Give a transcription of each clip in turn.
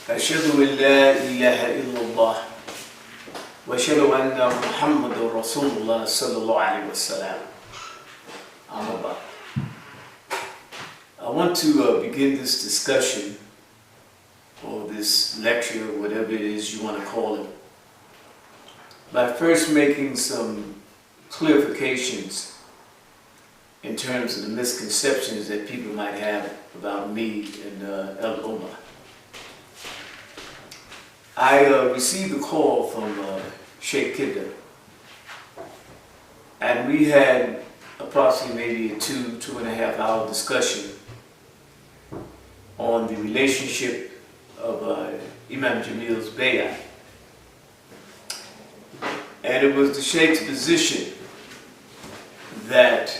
أشهد أن لا إله إلا الله وأشهد أن محمد رسول الله صلى الله عليه وسلم. I want to begin this discussion or this lecture, whatever it is you want to call it, by first making some clarifications in terms of the misconceptions that people might have about me and El Ummah. I received a call from Sheikh Kidda, and we had approximately maybe a 2.5 hour discussion on the relationship of Imam Jamil's bay'ah. And it was the Sheikh's position that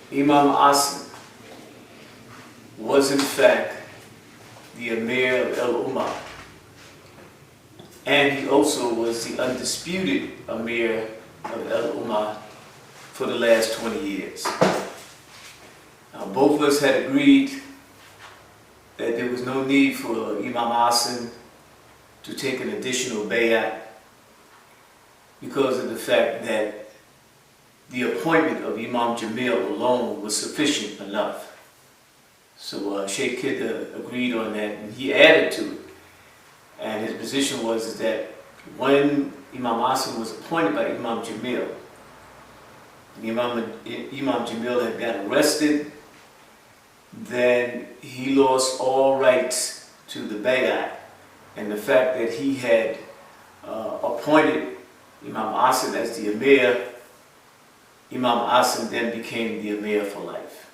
Imam Asim was in fact the Amir of El Ummah, and he also was the undisputed Amir of El Ummah for the last 20 years. Both of us had agreed that there was no need for Imam Asim to take an additional bay'ah because of the fact that the appointment of Imam Jamil alone was sufficient enough. So Sheikh Kidda agreed on that, and he added to it. And his position was that when Imam Asim was appointed by Imam Jamil, Imam Jamil had got arrested, then he lost all rights to the bay'ah. And the fact that he had appointed Imam Asim as the Amir, Imam Asim then became the Amir for life.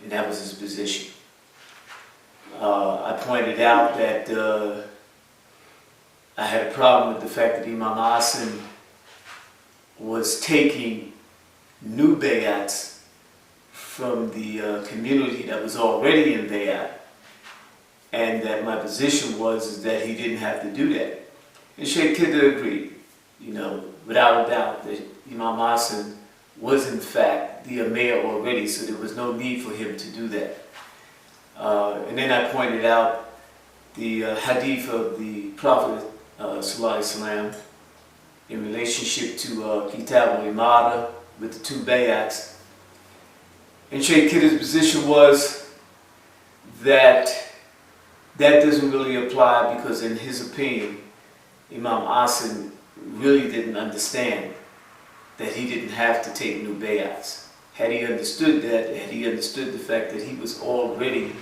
And that was his position. I pointed out that I had a problem with the fact that Imam Asim was taking new bay'ats from the community that was already in bay'at, and that my position was that he didn't have to do that. And Sheikh Kidda agreed, without a doubt, that Imam Asim was in fact the Amir already, so there was no need for him to do that. And then I pointed out the hadith of the Prophet Sallallahu Alaihi Wasallam in relationship to Kitab al-Imara with the two bay'ats. And Sheikh Kidda's position was that that doesn't really apply because in his opinion, Imam Asim really didn't understand that he didn't have to take new bay'ats. Had he understood that, had he understood the fact that he was already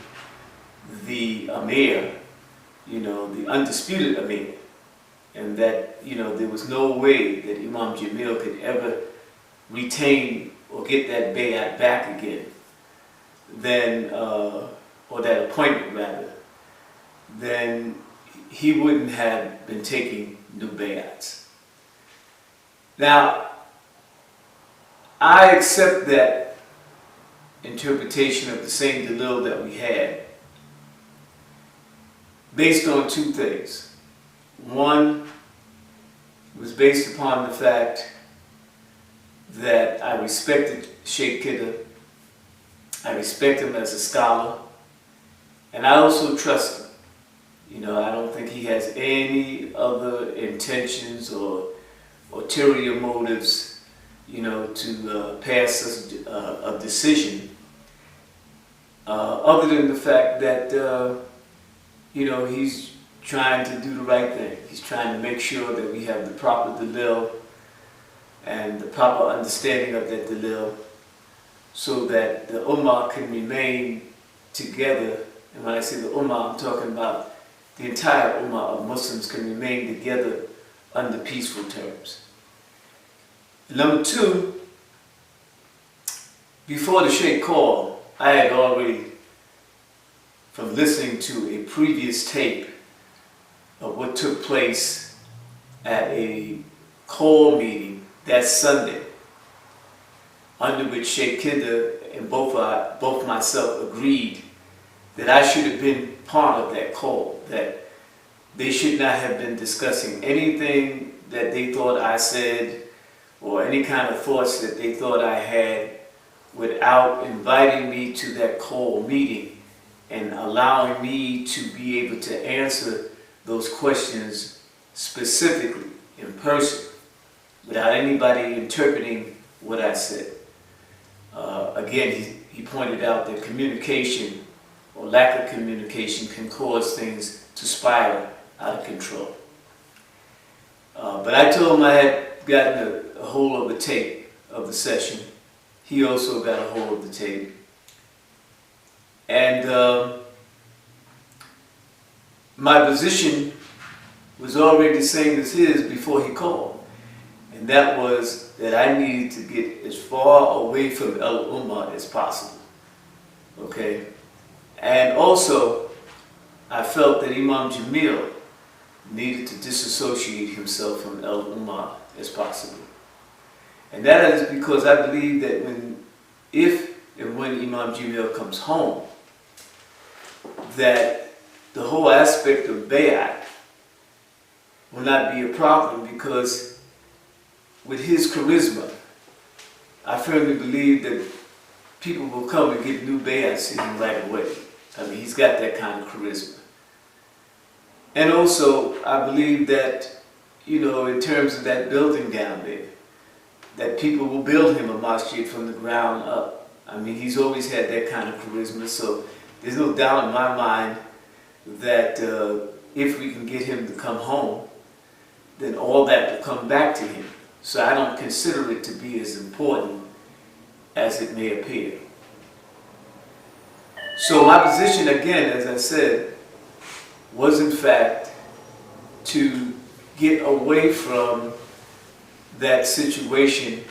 the Amir, the undisputed Amir, and that, there was no way that Imam Jamil could ever retain or get that bay'at back again, then, or that appointment rather, then he wouldn't have been taking new bay'ats. Now, I accept that interpretation of the same dalil that we had based on two things. One was based upon the fact that I respected Sheikh Kidda, I respect him as a scholar, and I also trust him. I don't think he has any other intentions or ulterior motives, to pass us a decision, other than the fact that, he's trying to do the right thing. He's trying to make sure that we have the proper dalil and the proper understanding of that dalil so that the ummah can remain together. And when I say the ummah, I'm talking about the entire ummah of Muslims can remain together under peaceful terms. Number two, before the Sheikh called, I had already, from listening to a previous tape of what took place at a call meeting that Sunday, under which Sheikh Kidda and both myself agreed that I should have been part of that call, that they should not have been discussing anything that they thought I said or any kind of thoughts that they thought I had without inviting me to that call meeting and allowing me to be able to answer those questions specifically in person without anybody interpreting what I said. Again, he pointed out that communication or lack of communication can cause things to spiral out of control. But I told him I had gotten a hold of the tape of the session. He also got a hold of the tape. And my position was already the same as his before he called. And that was that I needed to get as far away from El Ummah as possible. Okay? And also, I felt that Imam Jamil needed to disassociate himself from El Ummah as possible. And that is because I believe that if and when Imam Jamil comes home, that the whole aspect of Bayat will not be a problem, because with his charisma, I firmly believe that people will come and get new Bayats in him right away. I mean, he's got that kind of charisma. And also, I believe that, in terms of that building down there, that people will build him a masjid from the ground up. I mean, he's always had that kind of charisma, so there's no doubt in my mind that if we can get him to come home, then all that will come back to him. So I don't consider it to be as important as it may appear. So my position, again, as I said, was in fact to get away from that situation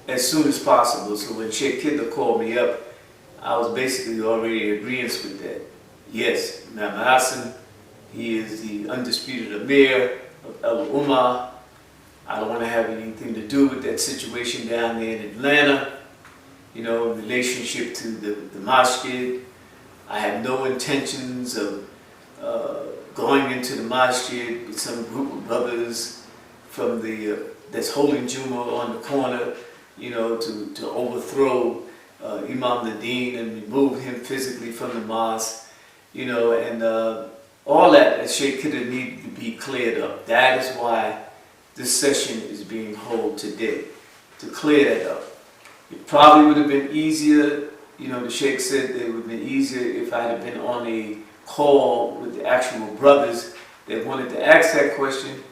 as soon as possible. So when Sheikh Kidder called me up, I was basically already in agreement with that. Yes, Imam Hassan, he is the undisputed Amir of El Ummah. I don't want to have anything to do with that situation down there in Atlanta, in relationship to the masjid. I have no intentions of going into the masjid with some group of brothers from that's holding Jummah on the corner, to overthrow Imam Nadine and remove him physically from the mosque, and all that as Sheikh Kidder needed to be cleared up. That is why this session is being held today, to clear that up. It probably would have been easier, the Sheikh said that it would have been easier if I had been on a call with the actual brothers that wanted to ask that question.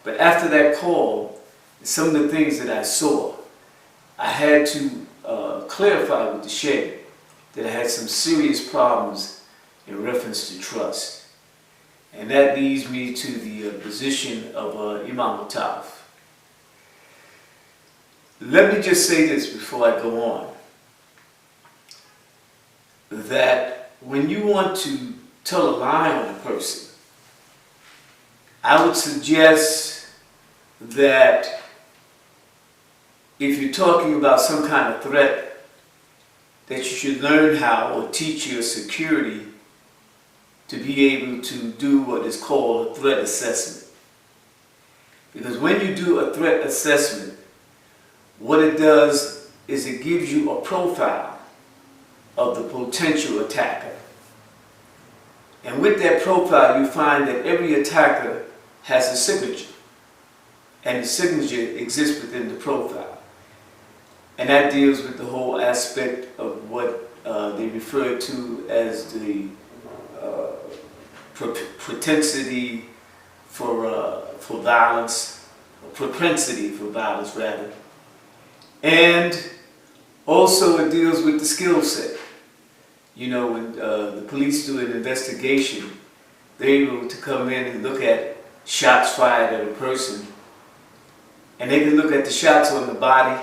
But after that call, some of the things that I saw, I had to clarify with the Sheikh that I had some serious problems in reference to trust. And that leads me to the position of Imam al-Ta'if. Let me just say this before I go on, that when you want to tell a lie on a person, I would suggest that if you're talking about some kind of threat, that you should learn how or teach your security to be able to do what is called a threat assessment. Because when you do a threat assessment, what it does is it gives you a profile of the potential attacker. And with that profile, you find that every attacker has a signature. And the signature exists within the profile. And that deals with the whole aspect of what they refer to as the propensity for violence, or propensity for violence rather. And also it deals with the skill set. When the police do an investigation, they're able to come in and look at shots fired at a person, and they can look at the shots on the body,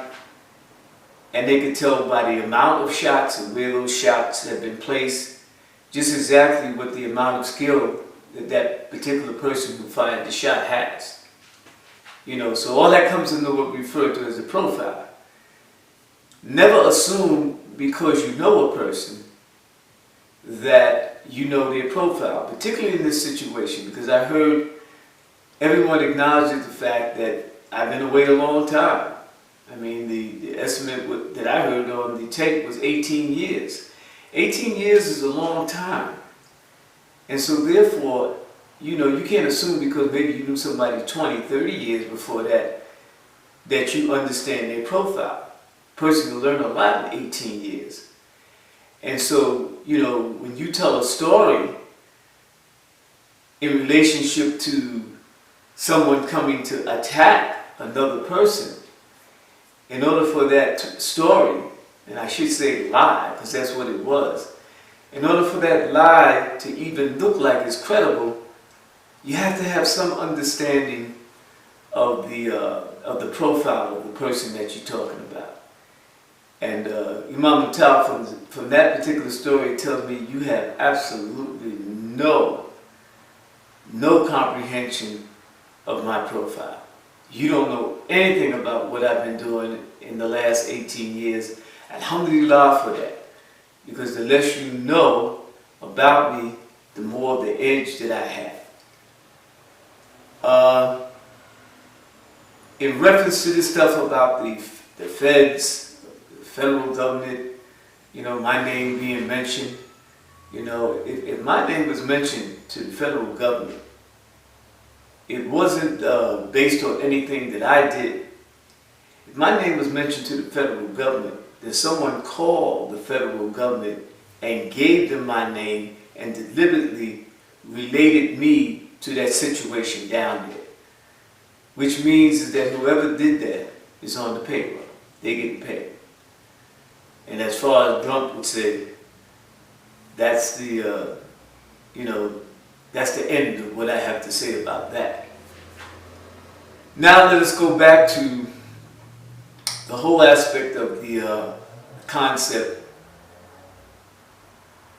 and they can tell by the amount of shots and where those shots have been placed, just exactly what the amount of skill that that particular person who fired the shot has. So all that comes into what we refer to as a profile. Never assume because you know a person that you know their profile, particularly in this situation, because I heard everyone acknowledges the fact that I've been away a long time. I mean, the estimate that I heard on the tape was 18 years. 18 years is a long time. And so therefore, you can't assume because maybe you knew somebody 20, 30 years before that, that you understand their profile. A person will learn a lot in 18 years. And so, when you tell a story in relationship to someone coming to attack another person, in order for that story, and I should say lie, because that's what it was, in order for that lie to even look like it's credible, you have to have some understanding of the profile of the person that you're talking about. And Imam from that particular story tells me you have absolutely no comprehension of my profile. You don't know anything about what I've been doing in the last 18 years. Alhamdulillah for that. Because the less you know about me, the more the edge that I have. In reference to this stuff about the feds, the federal government, my name being mentioned, if my name was mentioned to the federal government, it wasn't based on anything that I did. If my name was mentioned to the federal government, then someone called the federal government and gave them my name and deliberately related me to that situation down there. Which means that whoever did that is on the payroll. They're getting paid. And as far as Trump would say, that's the end of what I have to say about that. Now let us go back to the whole aspect of the concept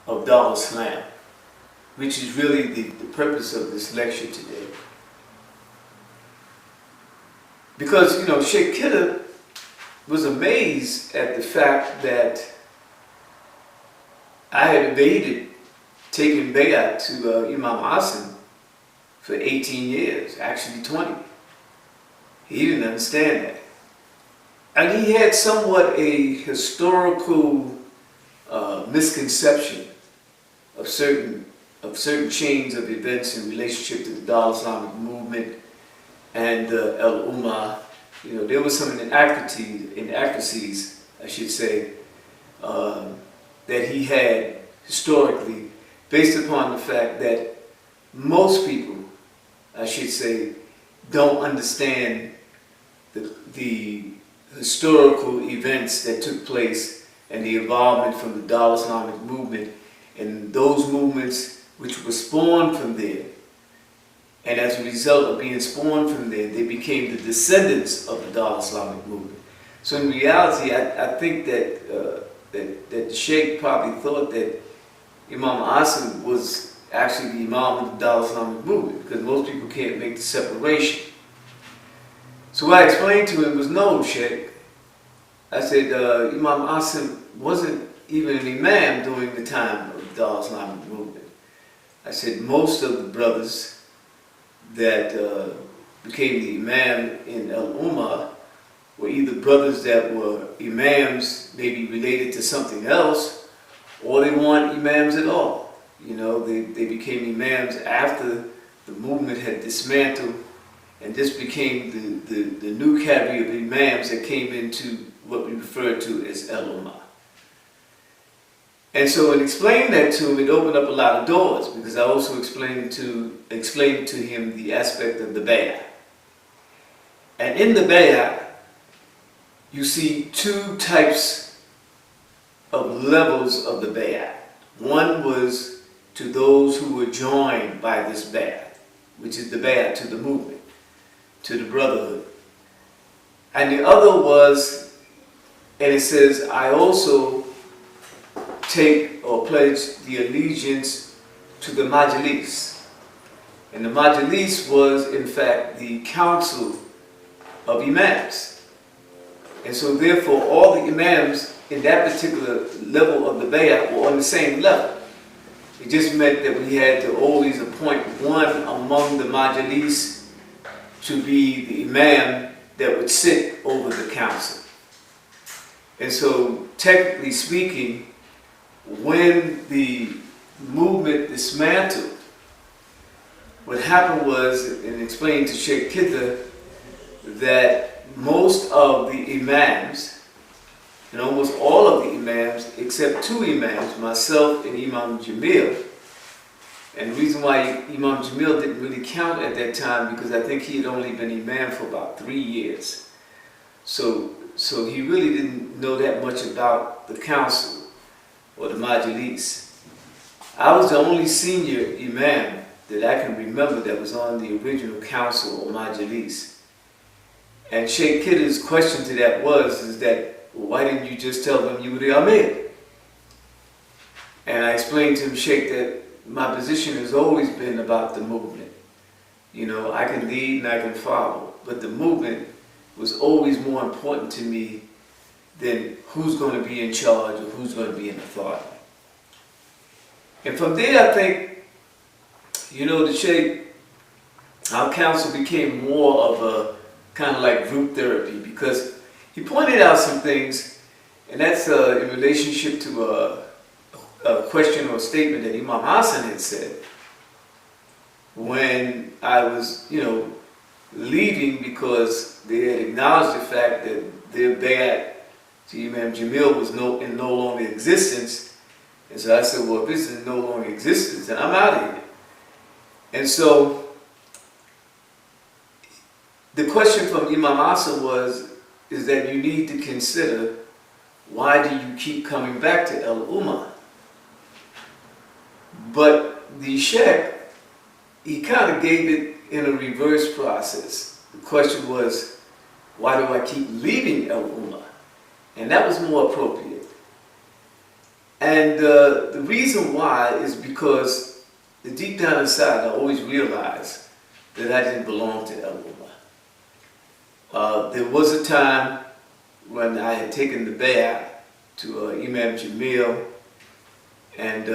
of Dar Islam, which is really the purpose of this lecture today. Because, Sheikh Kidder was amazed at the fact that I had evaded taking bay'at to Imam Asim for 18 years, actually 20. He didn't understand that. And he had somewhat a historical misconception of certain chains of events in relationship to the Dar Islamic Movement and Al-Ummah. There were some inaccuracies, I should say, that he had historically, based upon the fact that most people, I should say, don't understand the historical events that took place and the involvement from the Dar Islamic Movement and those movements which were spawned from there. And as a result of being spawned from there, they became the descendants of the Dar Islamic Movement. So in reality, I think that the Sheikh probably thought that Imam Asim was actually the Imam of the Dar Islamic Movement, because most people can't make the separation. So what I explained to him was, no, Sheikh. I said, Imam Asim wasn't even an Imam during the time of the Dar Islamic Movement. I said, most of the brothers that became the Imam in Al-Ummah were either brothers that were Imams, maybe related to something else, or they weren't Imams at all. They became Imams after the movement had dismantled, and this became the new category of Imams that came into what we refer to as Al-Ummah. And so in explaining that to him, it opened up a lot of doors, because I also explained to him the aspect of the bay'ah. And in the bay'ah, you see two types of levels of the bay'ah. One was to those who were joined by this bay'ah, which is the bay'ah to the movement, to the brotherhood. And the other was, and it says, I also take or pledge the allegiance to the Majlis. And the Majlis was, in fact, the council of Imams. And so therefore, all the Imams in that particular level of the bay'ah were on the same level. It just meant that we had to always appoint one among the Majlis to be the Imam that would sit over the council. And so, technically speaking, when the movement dismantled, what happened was, and explained to Sheikh Kidda, that most of the imams, and almost all of the imams, except two imams, myself and Imam Jamil, and the reason why Imam Jamil didn't really count at that time, because I think he had only been imam for about 3 years. So he really didn't know that much about the council or the majlis. I was the only senior imam that I can remember that was on the original council or majlis. And Sheikh Kidda's question to that is that, well, why didn't you just tell them you were the Amir? And I explained to him, Sheikh, that my position has always been about the movement. You know, I can lead and I can follow, but the movement was always more important to me than who's going to be in charge or who's going to be in authority. And from there, I think, you know, the Sheikh, our council became more of a kind of like group therapy, because he pointed out some things, and that's in relationship to a question or a statement that Imam Hassan had said when I was, you know, leaving, because they had acknowledged the fact that their bayat to Imam Jamil was no longer in existence. And so I said, well, if this is no longer in existence, then I'm out of here. And so the question from Imam Hassan is that you need to consider, why do you keep coming back to El Ummah? But the Sheikh, he kind of gave it in a reverse process. The question was, why do I keep leaving El Ummah? And that was more appropriate. And the reason why is because deep down inside, I always realized that I didn't belong to El Ummah. There was a time when I had taken the bay'ah to Imam Jamil, and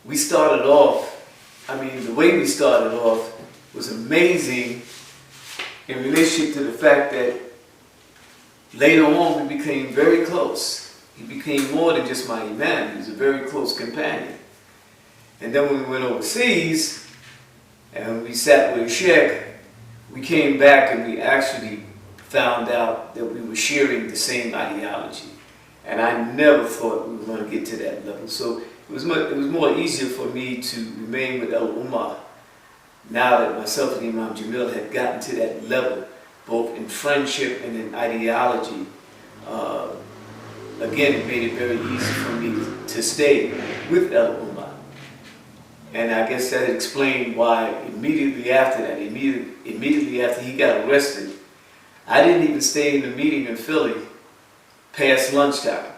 we started off, I mean, the way we started off was amazing in relationship to the fact that later on we became very close. He became more than just my imam, he was a very close companion. And then when we went overseas and we sat with a sheikh, we came back and we actually found out that we were sharing the same ideology. And I never thought we were going to get to that level. So it was more easier for me to remain with El Ummah now that myself and Imam Jamil had gotten to that level, both in friendship and in ideology. Again, it made it very easy for me to stay with El Ummah. And I guess that explained why immediately after that, immediately after he got arrested, I didn't even stay in the meeting in Philly past lunchtime.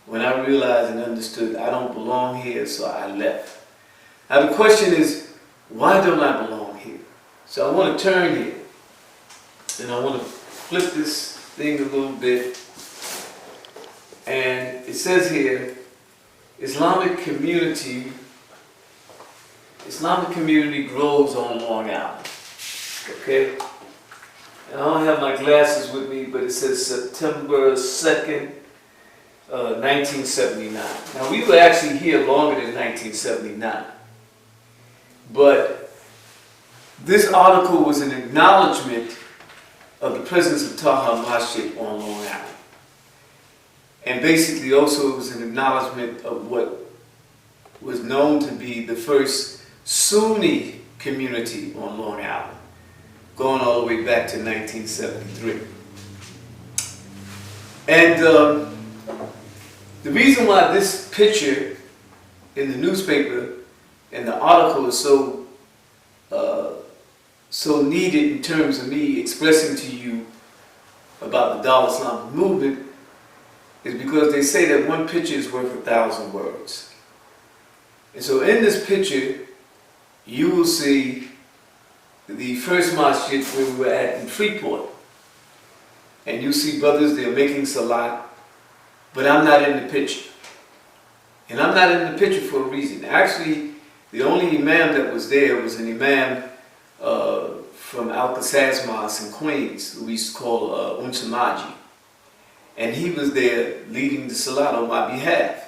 When I realized and understood I don't belong here, so I left. Now the question is, why don't I belong here? So I want to turn here, and I want to flip this thing a little bit. And it says here, Islamic community grows on Long Island. Okay? And I don't have my glasses with me, but it says September 2nd, 1979. Now we were actually here longer than 1979. But this article was an acknowledgement of the presence of Taha Masjid on Long Island. And basically also it was an acknowledgement of what was known to be the first Sunni community on Long Island, going all the way back to 1973. And the reason why this picture in the newspaper and the article is so needed in terms of me expressing to you about the Dar Islamic movement is because they say that one picture is worth 1,000 words. And so in this picture, you will see the first masjid where we were at in Freeport. And you see brothers, they're making salat, but I'm not in the picture. And I'm not in the picture for a reason. Actually, the only imam that was there was an imam from Alcatraz Mosque in Queens, who we used to call Unsamaji. And he was there leading the salat on my behalf.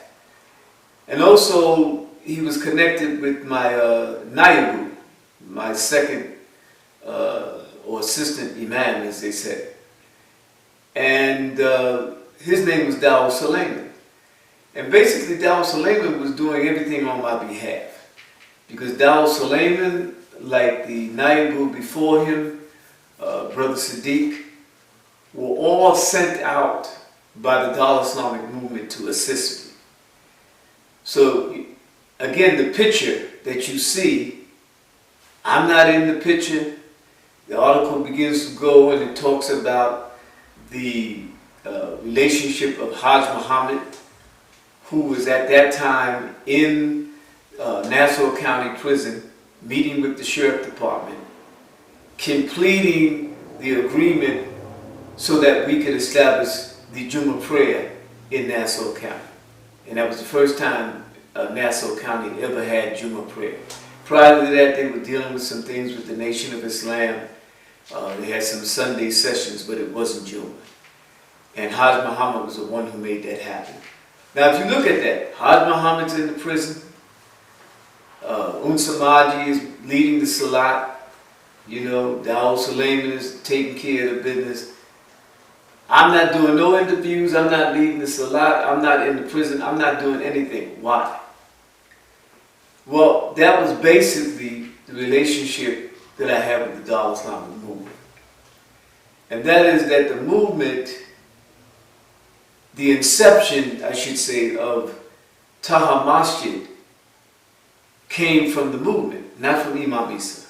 And also, he was connected with my Naibu, my second or assistant Imam, as they said. And his name was Dawud Suleiman. And basically, Dawud Suleiman was doing everything on my behalf. Because Dawud Suleiman, like the Naibu before him, Brother Sadiq, were all sent out by the Dar Islamic Movement to assist me. So, again, the picture that you see, I'm not in the picture. The article begins to go and it talks about the relationship of Hajj Muhammad, who was at that time in Nassau County Prison, meeting with the Sheriff Department, completing the agreement so that we could establish the Jummah prayer in Nassau County. And that was the first time Nassau County ever had Jummah prayer. Prior to that, they were dealing with some things with the Nation of Islam. They had some Sunday sessions, but it wasn't Jummah. And Hajj Muhammad was the one who made that happen. Now, if you look at that, Hajj Muhammad's in the prison. Samaji is leading the Salat. You know, Dawud Suleiman is taking care of the business. I'm not doing no interviews. I'm not leading the Salat. I'm not in the prison. I'm not doing anything. Why? Well, that was basically the relationship that I have with the Dar Islamic Movement. And that is that the movement, the inception, I should say, of Taha Masjid came from the movement, not from Imam Isa.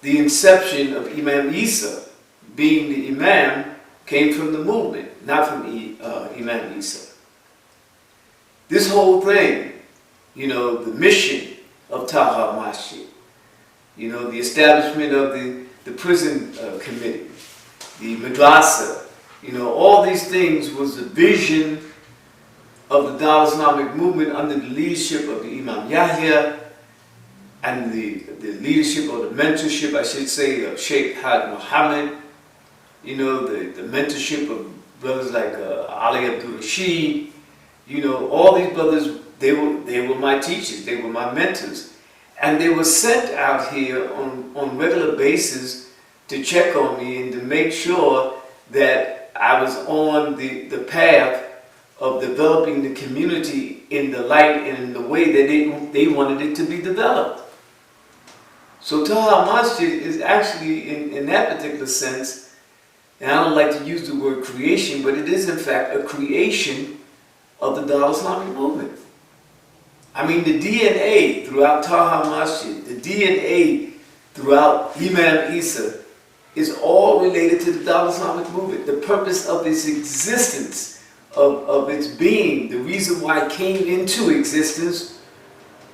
The inception of Imam Isa being the Imam came from the movement, not from Imam Isa. This whole thing, you know, the mission of Taha Masjid, you know, the establishment of the prison committee, the madrasa, you know, all these things was the vision of the Dar Islamic Movement under the leadership of the Imam Yahya and the leadership or the mentorship, I should say, of Sheikh Hajj Muhammad, you know, the mentorship of brothers like Ali Abdul Rashid, you know, all these brothers, they were my teachers, they were my mentors. And they were sent out here on regular basis to check on me and to make sure that I was on the path of developing the community in the light and in the way that they wanted it to be developed. So Taha Masjid is actually, in that particular sense, and I don't like to use the word creation, but it is in fact a creation of the Dar Islamic Movement. I mean, the DNA throughout Taha Masjid, the DNA throughout Imam Isa, is all related to the Dar Islamic Movement. The purpose of its existence, of its being, the reason why it came into existence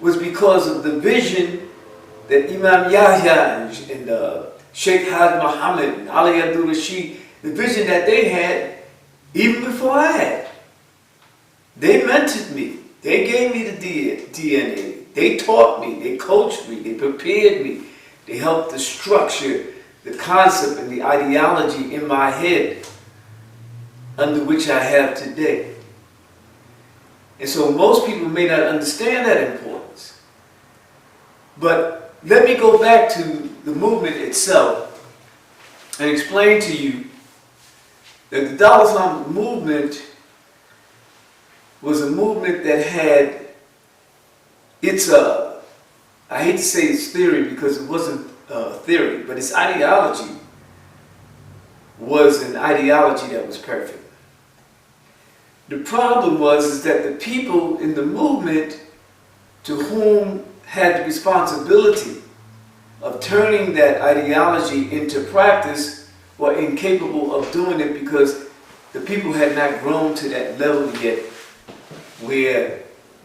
was because of the vision that Imam Yahya and Sheikh Hajj Muhammad and Ali Abdul Rashid, the vision that they had even before I had. They mentored me. They gave me the DNA. They taught me. They coached me. They prepared me. They helped to structure the concept and the ideology in my head under which I have today. And so most people may not understand that importance. But let me go back to the movement itself and explain to you that the Dar Islamic Movement was a movement that had its, I hate to say its theory because it wasn't theory, but its ideology was an ideology that was perfect. The problem was that the people in the movement to whom had the responsibility of turning that ideology into practice were incapable of doing it because the people had not grown to that level yet where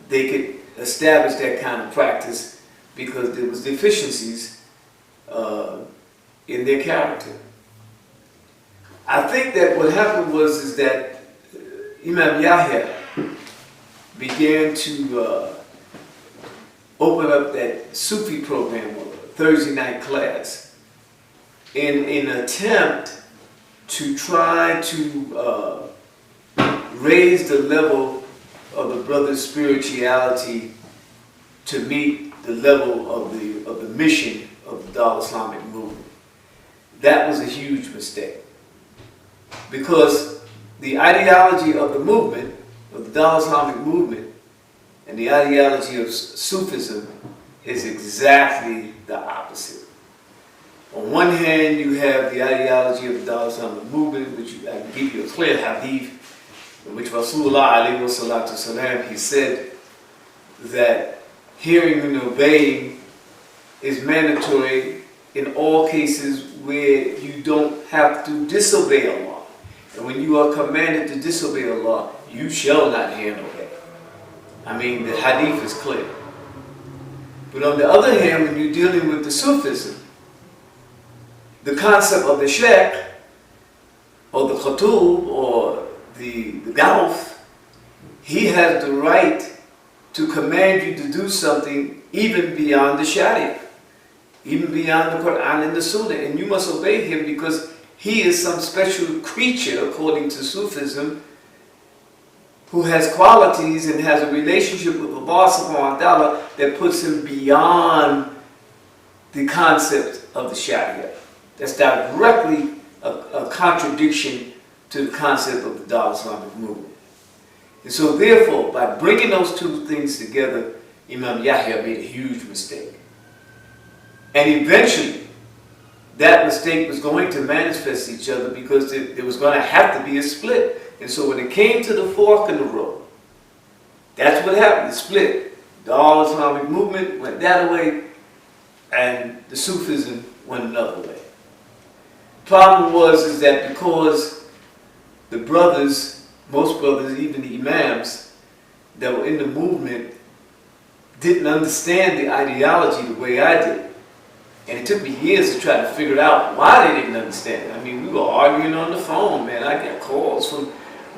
they could establish that kind of practice because there was deficiencies in their character. I think that what happened was that Imam Yahya began to open up that Sufi program, or Thursday night class, in an attempt to try to raise the level of the brother's spirituality to meet the level of the mission of the Dar Islamic movement. That was a huge mistake. Because the ideology of the movement, of the Dar Islamic movement, and the ideology of Sufism is exactly the opposite. On one hand, you have the ideology of the Dar Islamic movement, which I can give you a clear hadith, in which Rasulullah alayhi salatu salam, he said that hearing and obeying is mandatory in all cases where you don't have to disobey Allah. And when you are commanded to disobey Allah, you shall not hear and obey. I mean, the hadith is clear. But on the other hand, when you're dealing with the Sufism, the concept of the sheikh, or the khatub, or the Gawf, he has the right to command you to do something even beyond the Sharia, even beyond the Quran and the Sunnah, and you must obey him because he is some special creature, according to Sufism, who has qualities and has a relationship with Allah subhanahu wa ta'ala that puts him beyond the concept of the Sharia. That's directly a contradiction to the concept of the Dar Islamic movement. And so therefore, by bringing those two things together, Imam Yahya made a huge mistake. And eventually, that mistake was going to manifest each other because there was going to have to be a split. And so when it came to the fork in the road, that's what happened, the split. The Dar Islamic movement went that way, and the Sufism went another way. Problem is that because the brothers, most brothers, even the Imams that were in the movement didn't understand the ideology the way I did. And it took me years to try to figure out why they didn't understand it. I mean, we were arguing on the phone, man. I got calls from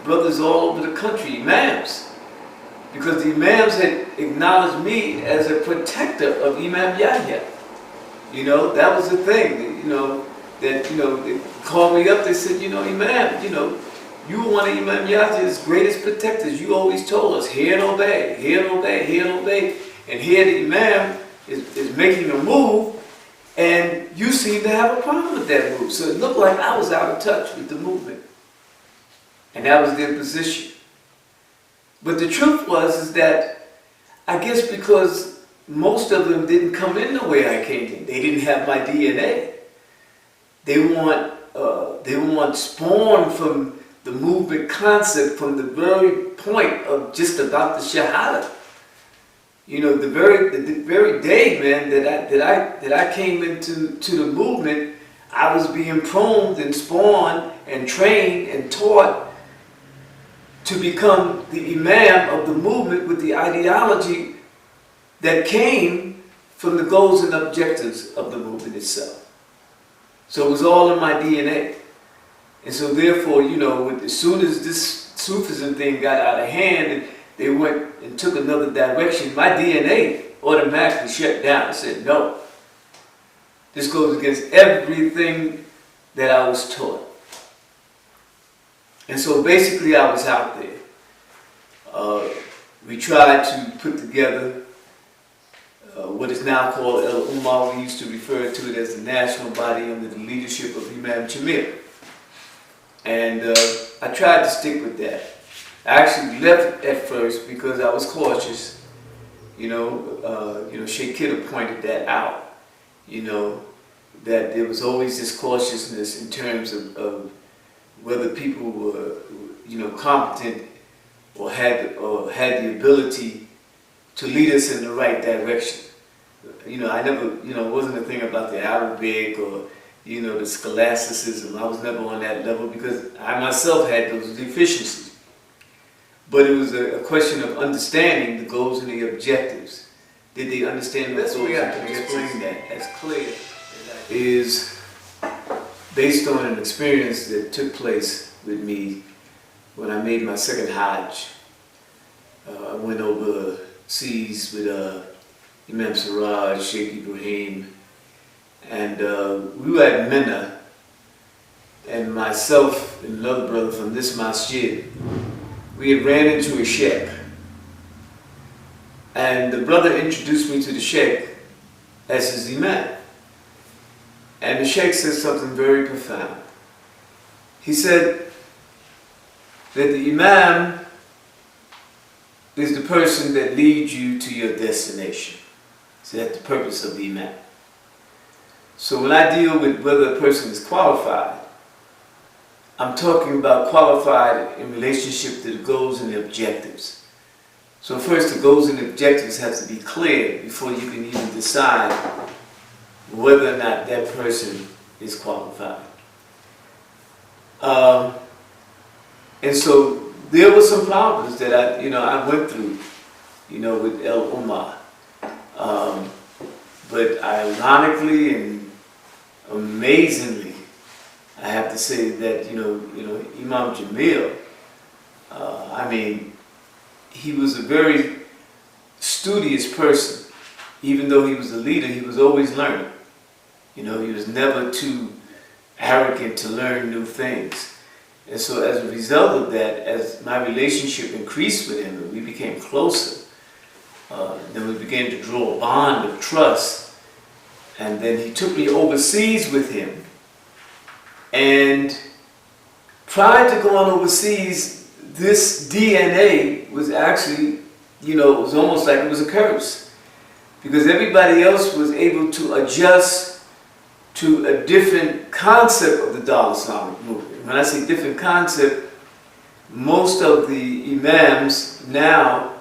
brothers all over the country, Imams. Because the Imams had acknowledged me as a protector of Imam Yahya. You know, that was the thing, they called me up, they said, Imam, you were one of Imam Yahya's greatest protectors. You always told us, hear and obey, hear and obey, hear and obey. And here the Imam is making a move, and you seem to have a problem with that move. So it looked like I was out of touch with the movement. And that was their position. But the truth is that I guess because most of them didn't come in the way I came in. They didn't have my DNA. They want spawned from the movement concept from the very point of just about the Shahada. The very day, man, that I came into the movement, I was being pruned and spawned and trained and taught to become the Imam of the movement with the ideology that came from the goals and objectives of the movement itself. So it was all in my DNA. And so therefore, as soon as this Sufism thing got out of hand and they went and took another direction, my DNA automatically shut down. I said, no. This goes against everything that I was taught. And so basically I was out there. We tried to put together what is now called El Ummah. We used to refer to it as the national body under the leadership of Imam Jamil. And I tried to stick with that. I actually left at first because I was cautious. Sheikh Kidder pointed that out. That there was always this cautiousness in terms of whether people were, competent or had the ability to lead us in the right direction. I never, it wasn't a thing about the Arabic or, the scholasticism. I was never on that level because I myself had those deficiencies. But it was a question of understanding the goals and the objectives. Did they understand the goals and objectives? Explain that as clear is based on an experience that took place with me when I made my second Hajj. I went overseas with Imam Siraj, Sheikh Ibrahim, and we were at Mina, and myself and another brother from this masjid, we had ran into a sheikh And the brother introduced me to the Sheikh as his Imam. And the Sheikh said something very profound. He said that the Imam is the person that leads you to your destination. So that's the purpose of the Imam. So when I deal with whether a person is qualified, I'm talking about qualified in relationship to the goals and the objectives. So first, the goals and the objectives have to be clear before you can even decide whether or not that person is qualified. And so there were some problems that I went through, with El Ummah. But ironically and amazingly, I have to say that Imam Jamil, he was a very studious person. Even though he was a leader, he was always learning. He was never too arrogant to learn new things. And so as a result of that, as my relationship increased with him and we became closer, then we began to draw a bond of trust. And then he took me overseas with him. And prior to going overseas, this DNA was actually, it was almost like it was a curse. Because everybody else was able to adjust to a different concept of the Dar Islamic movement. When I say different concept, most of the Imams now,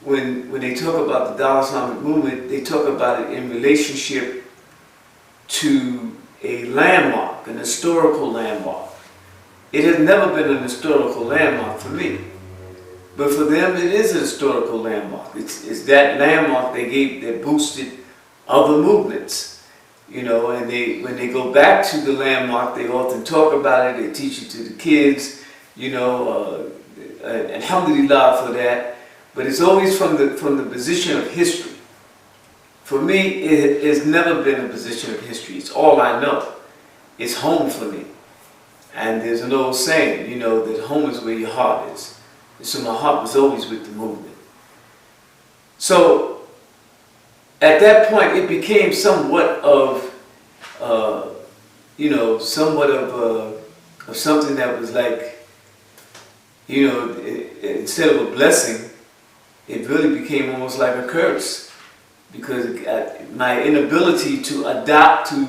when they talk about the Dar Islamic movement, they talk about it in relationship to a landmark, an historical landmark. It has never been an historical landmark for me. But for them, it is a historical landmark. It's that landmark that boosted other movements. And when they go back to the landmark, they often talk about it, they teach it to the kids, alhamdulillah for that. But it's always from the position of history. For me, it has never been a position of history. It's all I know. It's home for me. And there's an old saying, that home is where your heart is. And so my heart was always with the movement. So at that point, it became somewhat of, of something that was like, instead of a blessing, it really became almost like a curse. Because my inability to adapt to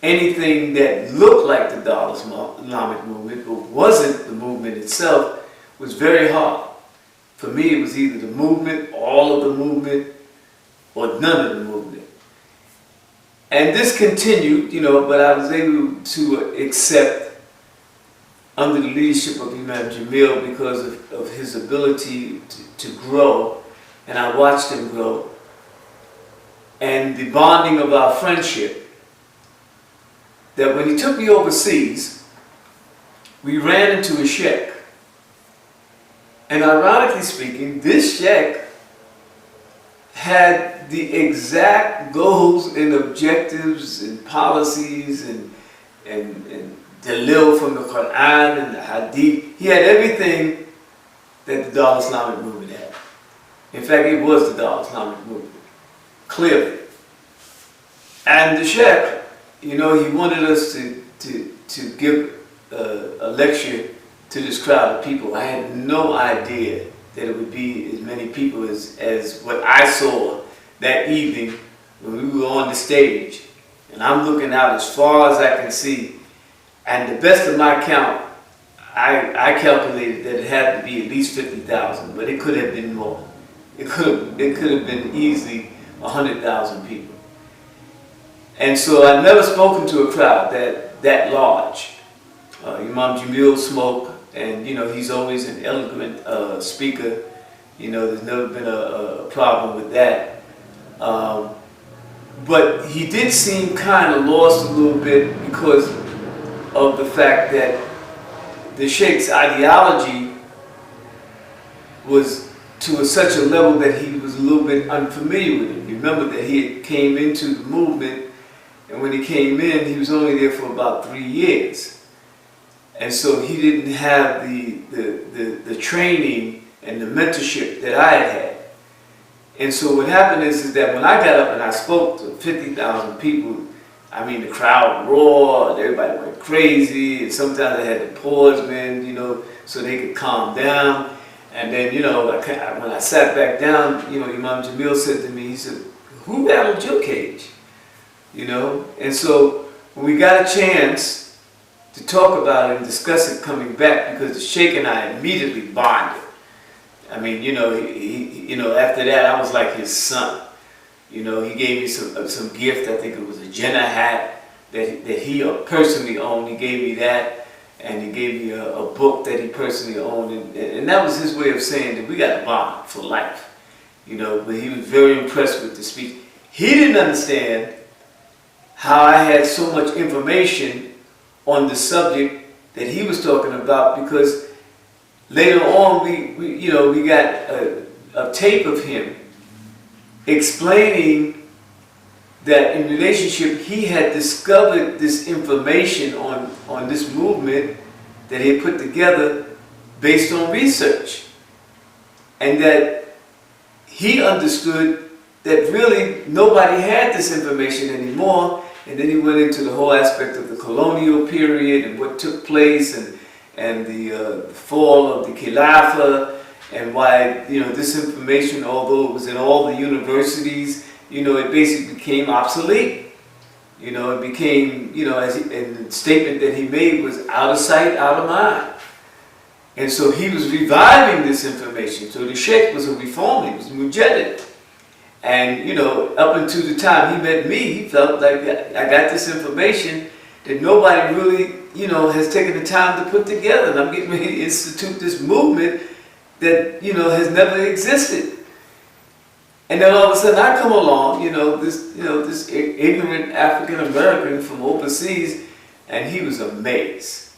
anything that looked like the Dar Islamic movement, but wasn't the movement itself, was very hard. For me, it was either the movement, all of the movement, or none of the movement. And this continued, but I was able to accept under the leadership of Imam Jamil because of his ability to grow, and I watched him grow. And the bonding of our friendship, that when he took me overseas, we ran into a sheikh. And ironically speaking, this sheikh had the exact goals and objectives and policies and dalil from the Quran and the Hadith. He had everything that the Dar Islamic movement had. In fact, it was the Dar Islamic movement, clearly. And the sheikh, he wanted us to give a lecture to this crowd of people. I had no idea that it would be as many people as what I saw that evening when we were on the stage. And I'm looking out as far as I can see. And the best of my count, I calculated that it had to be at least 50,000, but it could have been more. It could have been easily 100,000 people. And so I've never spoken to a crowd that large. Imam Jamil spoke, and he's always an eloquent speaker. There's never been a problem with that. But he did seem kind of lost a little bit because of the fact that the Sheikh's ideology was to such a level that he was a little bit unfamiliar with it. Remember that he had came into the movement, and when he came in, he was only there for about 3 years. And so he didn't have the training and the mentorship that I had had. And so what happened is that when I got up and I spoke to 50,000 people, I mean, the crowd roared, everybody went crazy, and sometimes I had to pause, man, so they could calm down. And then, when I sat back down, Imam Jamil said to me, he said, who rattled your cage? And so when we got a chance to talk about it and discuss it coming back, because the Sheikh and I immediately bonded. I mean, after that, I was like his son. He gave me some gift. I think it was a Jannah hat that he personally owned. He gave me that, and he gave me a book that he personally owned, and that was his way of saying that we got a bond for life. But he was very impressed with the speech. He didn't understand how I had so much information on the subject that he was talking about, because later on we got a tape of him explaining that in relationship he had discovered this information on this movement that he had put together based on research, and that he understood that really nobody had this information anymore. And then he went into the whole aspect of the colonial period and what took place, and the fall of the Khilafah, and why this information, although it was in all the universities, it basically became obsolete. It became, and the statement that he made was out of sight, out of mind. And so he was reviving this information. So the Sheikh was a reformer, he was mujaddid. And, up until the time he met me, he felt like I got this information that nobody really, has taken the time to put together. And I'm getting ready to institute this movement that, has never existed. And then all of a sudden I come along, this ignorant African American from overseas, and he was amazed.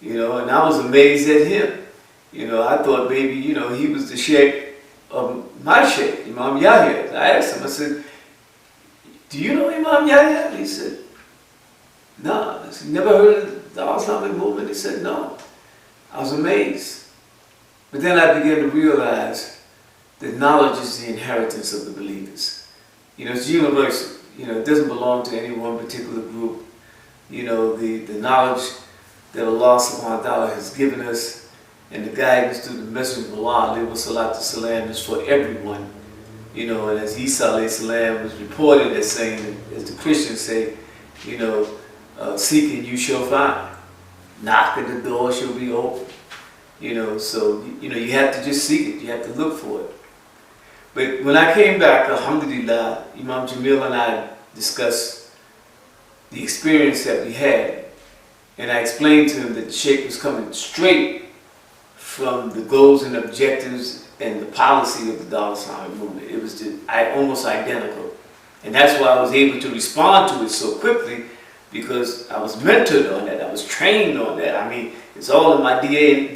And I was amazed at him. I thought maybe, he was the Sheikh of my Sheikh, Imam Yahya. I asked him, I said, do you know Imam Yahya? And he said, no. I said, never heard of the Islamic Movement? He said, no. I was amazed. But then I began to realize that knowledge is the inheritance of the believers. It's universal. It doesn't belong to any one particular group. The knowledge that Allah subhanahu wa ta'ala has given us, and the guidance through the Messenger of Allah, alayhi salatu salam, is for everyone. And as Isa alayhi salam was reported as saying, as the Christians say, seeking you shall find. Knock at the door shall be open. So you have to just seek it, you have to look for it. But when I came back, alhamdulillah, Imam Jamil and I discussed the experience that we had, and I explained to him that the Sheikh was coming straight from the goals and objectives and the policy of the Islamic Movement. It was almost identical. And that's why I was able to respond to it so quickly, because I was mentored on that, I was trained on that. I mean, it's all in my DNA,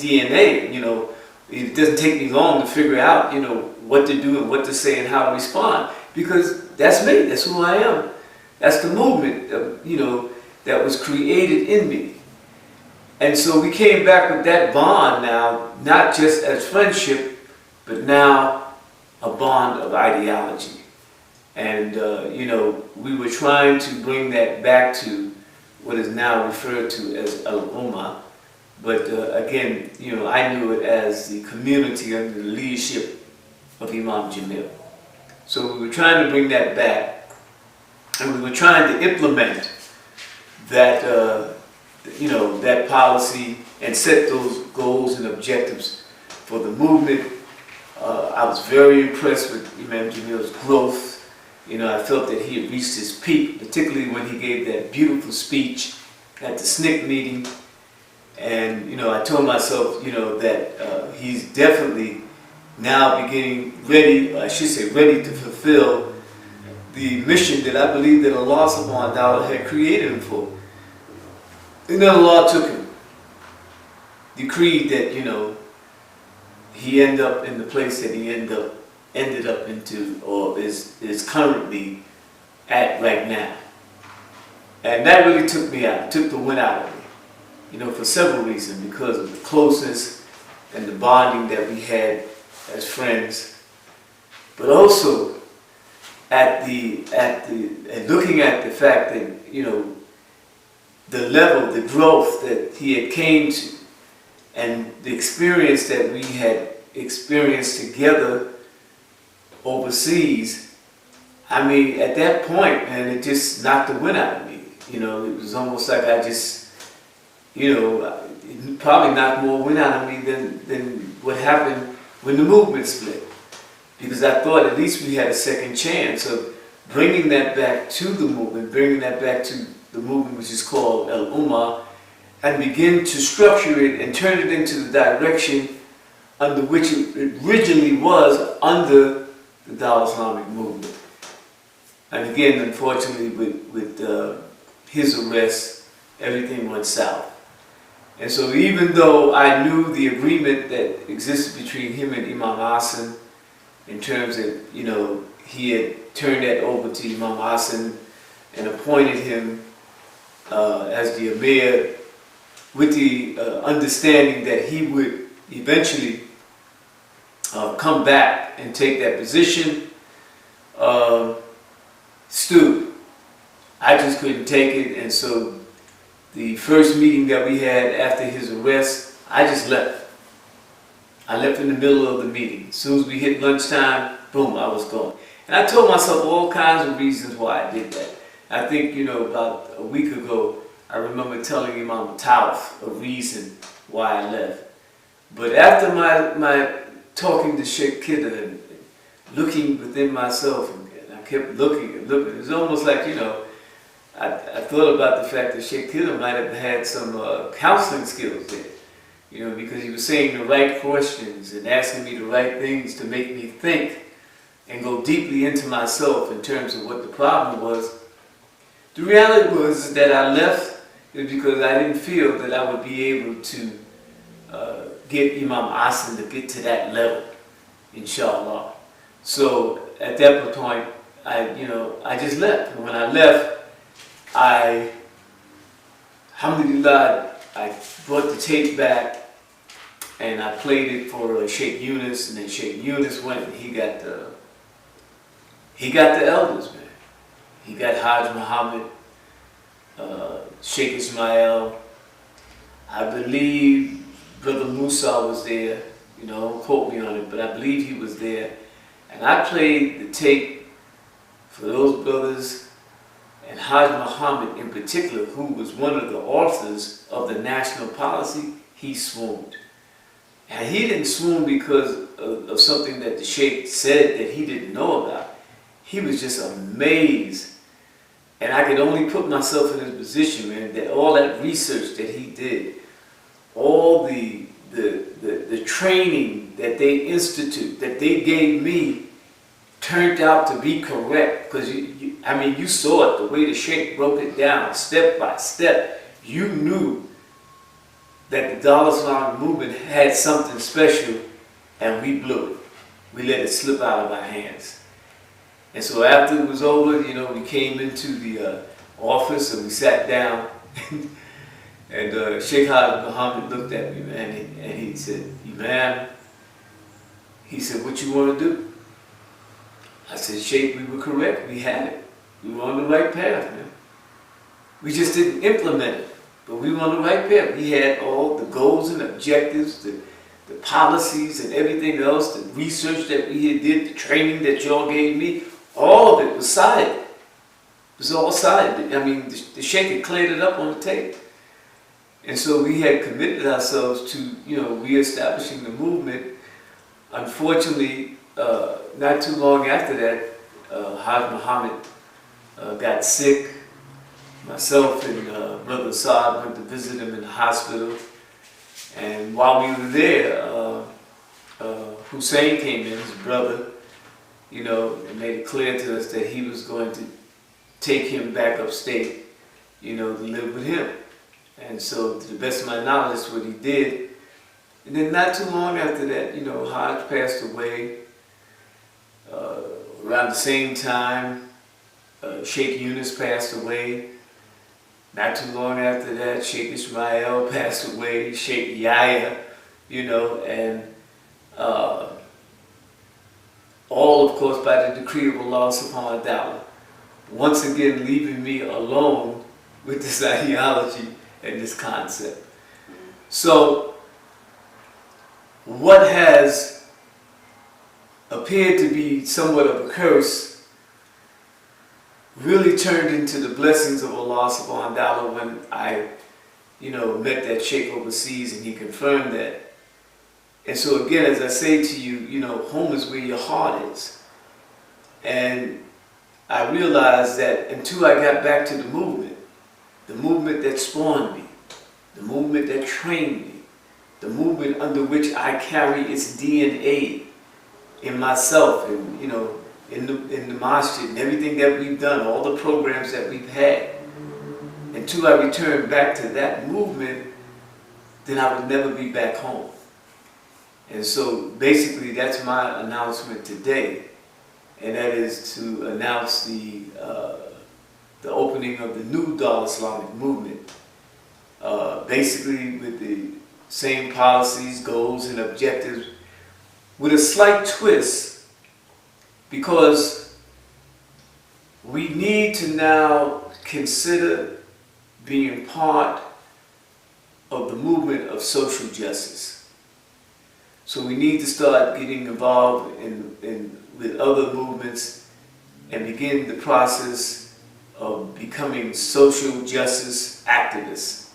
It doesn't take me long to figure out, what to do and what to say and how to respond, because that's me, that's who I am. That's the movement, that was created in me. And so we came back with that bond now, not just as friendship, but now a bond of ideology. And, we were trying to bring that back to what is now referred to as Al-Ummah. But again, I knew it as the community under the leadership of Imam Jamil. So we were trying to bring that back, and we were trying to implement that, that policy and set those goals and objectives for the movement. I was very impressed with Imam Jamil's growth. I felt that he had reached his peak, particularly when he gave that beautiful speech at the SNCC meeting. And, I told myself, that he's definitely now ready to fulfill the mission that I believe that Allah subhanahu wa ta'ala had created him for. And then Allah took him, decreed that, he ended up in the place that he ended up into, or is currently at right now. And that really took me out, took the wind out of me, for several reasons, because of the closeness and the bonding that we had as friends. but also at looking at the fact that, you know, the level, the growth that he had came to, and the experience that we had experienced together overseas. I mean, at that point, man, it just knocked the wind out of me. You know, it was almost like I just, you know, it probably knocked more wind out of me than what happened when the movement split. Because I thought at least we had a second chance of bringing that back to the movement, bringing that back to the movement which is called El Ummah, and begin to structure it and turn it into the direction under which it originally was under the Dawah Islamic Movement. And again, unfortunately, with his arrest, everything went south. And so even though I knew the agreement that existed between him and Imam Hassan, in terms of, you know, he had turned that over to Imam Hassan and appointed him as the Amir, with the understanding that he would eventually come back and take that position. Still, I just couldn't take it, and so the first meeting that we had after his arrest, I just left. I left in the middle of the meeting. As soon as we hit lunchtime, boom, I was gone. And I told myself all kinds of reasons why I did that. I think, you know, about a week ago, I remember telling Imam Tauf a reason why I left. But after my talking to Sheikh Kidder and looking within myself, and I kept looking and looking, it was almost like, you know, I thought about the fact that Sheikh Kidder might have had some counseling skills there. You know, because he was saying the right questions and asking me the right things to make me think and go deeply into myself in terms of what the problem was. The reality was that I left because I didn't feel that I would be able to get Imam Hassan to get to that level, inshallah. So at that point, I just left. And when I left, alhamdulillah, I brought the tape back and I played it for Sheikh Yunus, and then Sheikh Yunus went and he got the elders, man. He got Hajj Muhammad, Sheikh Ismail. I believe Brother Musa was there. You know, don't quote me on it, but I believe he was there. And I played the tape for those brothers, and Hajj Muhammad in particular, who was one of the authors of the national policy, he swooned. And he didn't swoon because of something that the Sheikh said that he didn't know about. He was just amazed. And I could only put myself in his position, man, that all that research that he did, all the training that they institute, that they gave me, turned out to be correct. Because, I mean, you saw it, the way the Sheikh broke it down, step by step. You knew that the Dawah Islamic Movement had something special, and we blew it. We let it slip out of our hands. And so after it was over, you know, we came into the office and we sat down, and Sheikh Hajj Muhammad looked at me, man, and he said, Imam, he said, what you want to do? I said, Sheikh, we were correct. We had it. We were on the right path, man. We just didn't implement it, but we were on the right path. We had all the goals and objectives, the policies and everything else, the research that we had did, the training that y'all gave me, all of it was solid. It was all solid. I mean, the Sheikh had cleared it up on the tape. And so we had committed ourselves to, you know, reestablishing the movement. Unfortunately, not too long after that, Hajj Muhammad got sick. Myself and Brother Saad went to visit him in the hospital. And while we were there, Hussein came in, his brother, you know, and made it clear to us that he was going to take him back upstate, you know, to live with him. And so, to the best of my knowledge, that's what he did. And then not too long after that, you know, Hajj passed away. Around the same time, Sheikh Yunus passed away. Not too long after that, Sheikh Ismail passed away, Sheikh Yahya, you know, and all of course by the decree of Allah subhanahu wa ta'ala. Once again leaving me alone with this ideology and this concept. So what has appeared to be somewhat of a curse really turned into the blessings of Allah subhanahu wa ta'ala when I, met that sheikh overseas and he confirmed that. And so again, as I say to you, home is where your heart is. And I realized that until I got back to the movement that spawned me, the movement that trained me, the movement under which I carry its DNA in myself, and in the masjid and everything that we've done, all the programs that we've had. Until I return back to that movement, then I would never be back home. And so basically that's my announcement today, and that is to announce the opening of the new Islamic Movement, basically with the same policies, goals, and objectives, with a slight twist, because we need to now consider being part of the movement of social justice. So we need to start getting involved with other movements and begin the process of becoming social justice activists.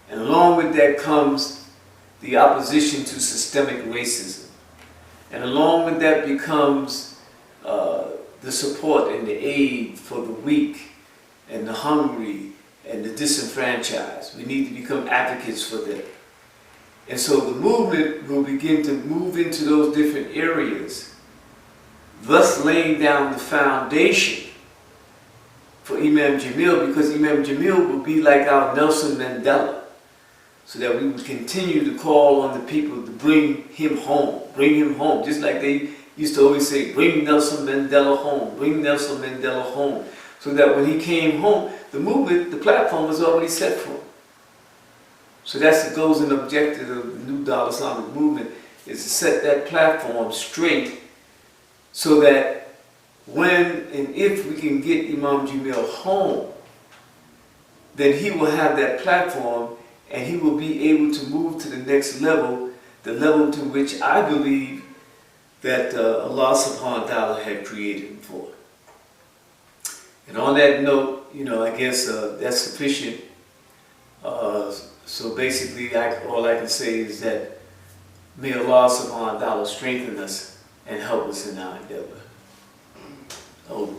And along with that comes the opposition to systemic racism. And along with that becomes the support and the aid for the weak and the hungry and the disenfranchised. We need to become advocates for them. And so the movement will begin to move into those different areas, thus laying down the foundation for Imam Jamil, because Imam Jamil will be like our Nelson Mandela, so that we would continue to call on the people to bring him home, just like they used to always say, bring Nelson Mandela home, bring Nelson Mandela home, so that when he came home, the movement, the platform was already set for him. So that's the goals and objectives of the new Islamic Movement, is to set that platform straight so that when and if we can get Imam Jamil home, then he will have that platform and he will be able to move to the next level, the level to which I believe that Allah subhanahu wa ta'ala had created him for. And on that note, I guess that's sufficient. So basically, all I can say is that may Allah subhanahu wa ta'ala strengthen us and help us in our endeavor. Oh,